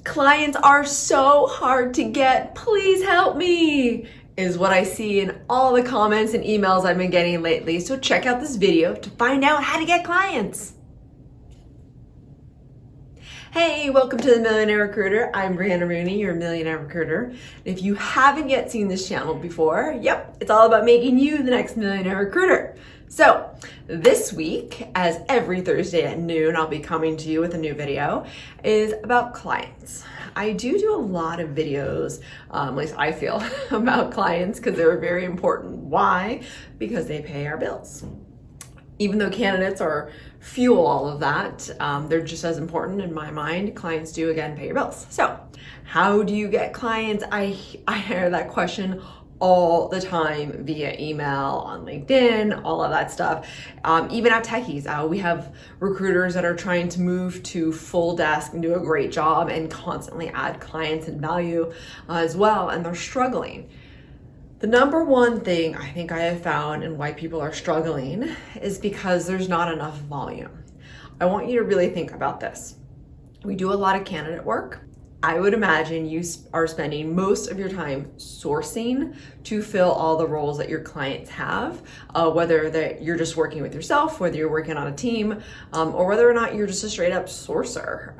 Clients are so hard to get. Please help me, is what I see in all the comments and emails I've been getting lately. So check out this video to find out how to get clients. Hey, welcome to the Millionaire Recruiter. I'm Brianna Rooney, your Millionaire Recruiter. If you haven't yet seen this channel before, yep, it's all about making you the next Millionaire Recruiter. So this week, as every Thursday at noon, I'll be coming to you with a new video, is about clients. I do a lot of videos, at least I feel, about clients because they're very important. Why? Because they pay our bills. Even though candidates are fuel all of that, they're just as important in my mind. Clients do, again, pay your bills. So how do you get clients? I hear that question all the time via email, on LinkedIn, all of that stuff. Even at Techies, we have recruiters that are trying to move to full desk and do a great job and constantly add clients and value as well, and they're struggling. The number one thing I think I have found and why people are struggling is because there's not enough volume. I want you to really think about this. We do a lot of candidate work. I would imagine you are spending most of your time sourcing to fill all the roles that your clients have, whether that you're just working with yourself, whether you're working on a team, or whether or not you're just a straight up sourcer.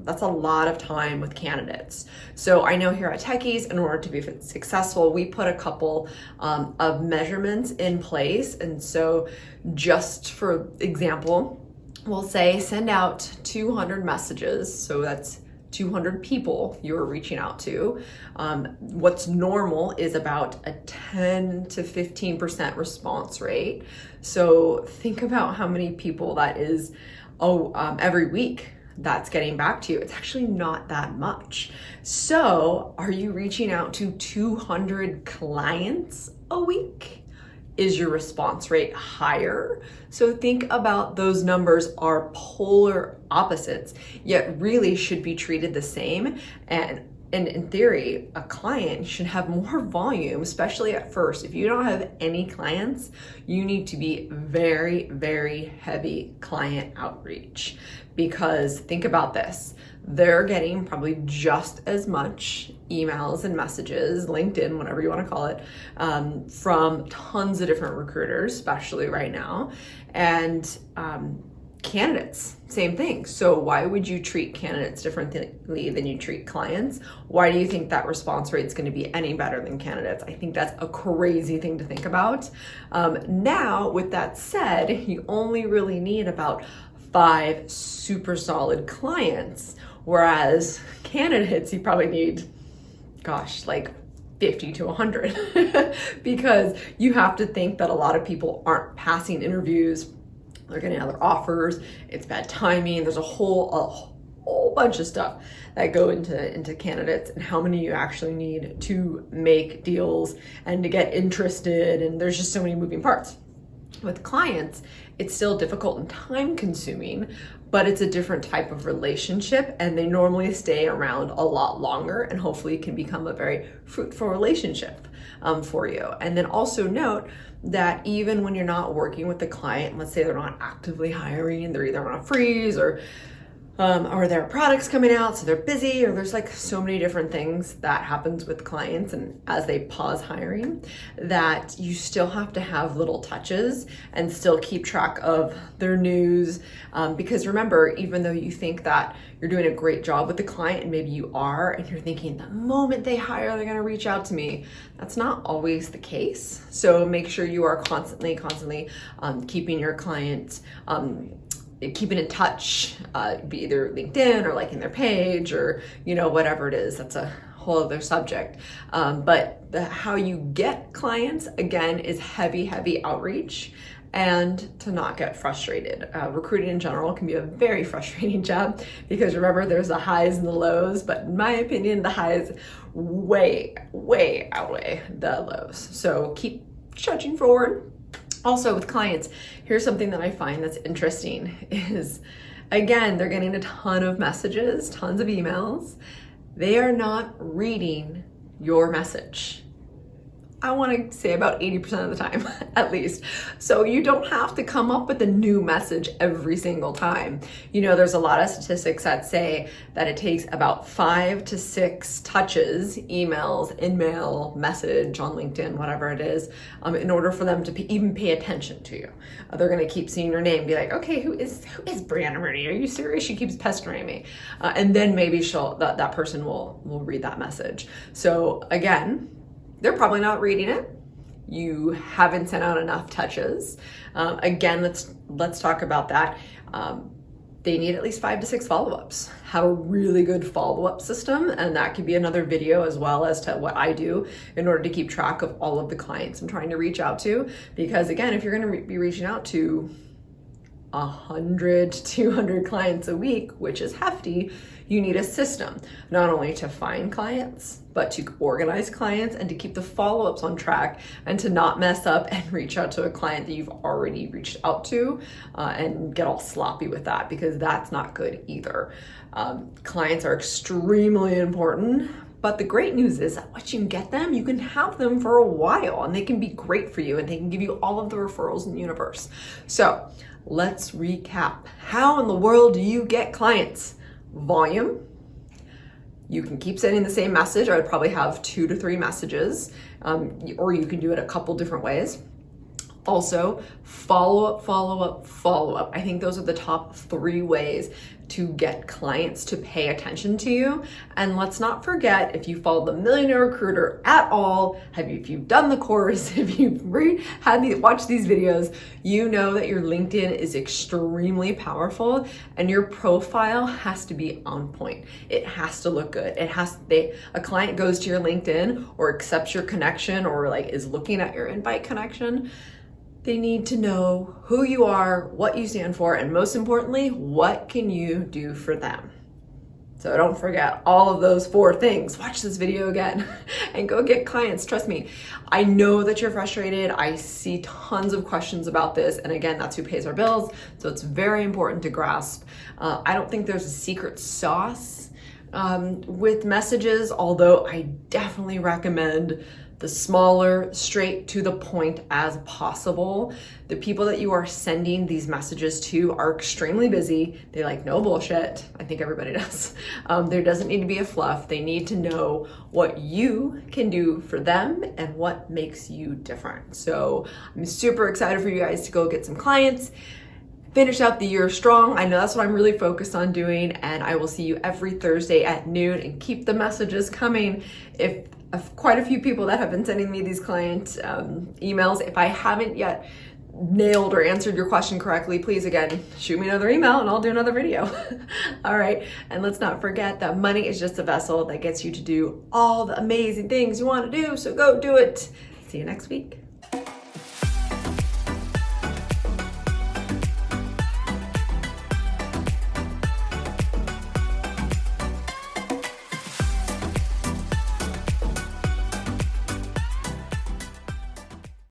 That's a lot of time with candidates. So I know here at Techies, in order to be successful, we put a couple of measurements in place. And so just for example, we'll say send out 200 messages. So that's 200 people you're reaching out to. What's normal is about a 10 to 15% response rate. So think about how many people that is every week that's getting back to you. It's actually not that much. So are you reaching out to 200 clients a week? Is your response rate higher? So think about those numbers are polar opposites, yet really should be treated the same. And in theory, a client should have more volume, especially at first. If you don't have any clients, you need to be very, very heavy client outreach. Because think about this, they're getting probably just as much emails and messages, LinkedIn, whatever you want to call it, from tons of different recruiters, especially right now. And candidates, same thing. So why would you treat candidates differently than you treat clients? Why do you think that response rate is going to be any better than candidates? I think that's a crazy thing to think about. Now, with that said, you only really need about 5 super solid clients, whereas candidates, you probably need, like 50 to 100 because you have to think that a lot of people aren't passing interviews. They're getting other offers. It's bad timing. There's a whole bunch of stuff that go into candidates and how many you actually need to make deals and to get interested. And there's just so many moving parts. With clients, it's still difficult and time consuming, but it's a different type of relationship and they normally stay around a lot longer and hopefully can become a very fruitful relationship for you. And then also note that even when you're not working with the client, let's say they're not actively hiring, they're either on a freeze or there are products coming out, so they're busy, or there's like so many different things that happens with clients and as they pause hiring, that you still have to have little touches and still keep track of their news. Because remember, even though you think that you're doing a great job with the client, and maybe you are, and you're thinking the moment they hire, they're gonna reach out to me, that's not always the case. So make sure you are constantly keeping your clients keeping in touch, be either LinkedIn or liking their page or, whatever it is. That's a whole other subject. But how you get clients, again, is heavy outreach and to not get frustrated. Recruiting in general can be a very frustrating job because remember, there's the highs and the lows, but in my opinion, the highs way outweigh the lows. So keep trudging forward. Also with clients, here's something that I find that's interesting is, again, they're getting a ton of messages, tons of emails. They are not reading your message. I want to say about 80% of the time, at least. So you don't have to come up with a new message every single time. You know, there's a lot of statistics that say that it takes about 5 to 6 touches, emails, in-mail, message on LinkedIn, whatever it is, in order for them to even pay attention to you. They're going to keep seeing your name, be like, okay, who is Brianna Rooney? Are you serious? She keeps pestering me. And then maybe that person will read that message. So again, they're probably not reading it. You haven't sent out enough touches. Again, let's talk about that. They need at least 5 to 6 follow-ups. Have a really good follow-up system, and that could be another video as well as to what I do in order to keep track of all of the clients I'm trying to reach out to. Because again, if you're going to be reaching out to 100 to 200 clients a week, which is hefty, you need a system, not only to find clients, but to organize clients and to keep the follow-ups on track and to not mess up and reach out to a client that you've already reached out to and get all sloppy with that, because that's not good either. Clients are extremely important, but the great news is that once you can get them, you can have them for a while and they can be great for you and they can give you all of the referrals in the universe. So let's recap. How in the world do you get clients? Volume. You can keep sending the same message. I would probably have 2 to 3 messages, or you can do it a couple different ways. Also, follow up. I think those are the top 3 ways to get clients to pay attention to you. And let's not forget, if you follow the Millionaire Recruiter at all, if you've done the course, if you've watched these videos, you know that your LinkedIn is extremely powerful and your profile has to be on point. It has to look good. A client goes to your LinkedIn or accepts your connection or is looking at your invite connection. They need to know who you are, what you stand for, and most importantly, what can you do for them? So don't forget all of those 4 things. Watch this video again and go get clients. Trust me, I know that you're frustrated. I see tons of questions about this. And again, that's who pays our bills. So it's very important to grasp. I don't think there's a secret sauce with messages, although I definitely recommend the smaller, straight to the point as possible. The people that you are sending these messages to are extremely busy. They like no bullshit. I think everybody does. There doesn't need to be a fluff. They need to know what you can do for them and what makes you different. So I'm super excited for you guys to go get some clients. Finish out the year strong. I know that's what I'm really focused on doing, and I will see you every Thursday at noon, and keep the messages coming. If quite a few people that have been sending me these client emails, if I haven't yet nailed or answered your question correctly, please again, shoot me another email and I'll do another video. All right, and let's not forget that money is just a vessel that gets you to do all the amazing things you want to do, so go do it. See you next week.